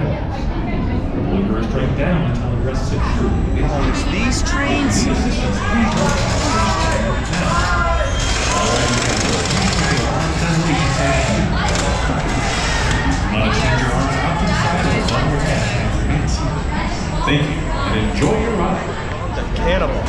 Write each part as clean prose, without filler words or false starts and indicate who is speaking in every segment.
Speaker 1: Pull your train down until it rests securely.
Speaker 2: Oh, it's these trains?
Speaker 1: Thank you, and enjoy your ride.
Speaker 2: The Cannibal.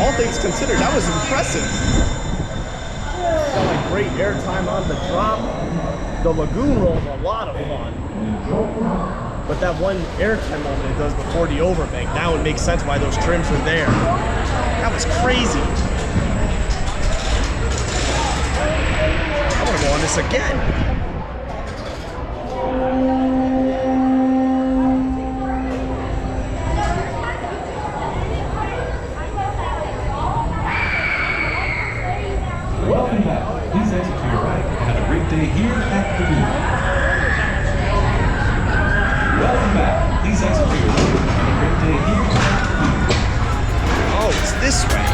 Speaker 2: All things considered, that was impressive. Got like great airtime on the drop. The Lagoon Roll is a lot of fun. But that one airtime moment it does before the overbank, now it makes sense why those trims are there. That was crazy. I want to go on this again.
Speaker 1: Welcome back. Please exit to your right and have a great day here at Lagoon. Welcome back. Please exit to your right and have a great day here at Lagoon.
Speaker 2: Oh, it's this way.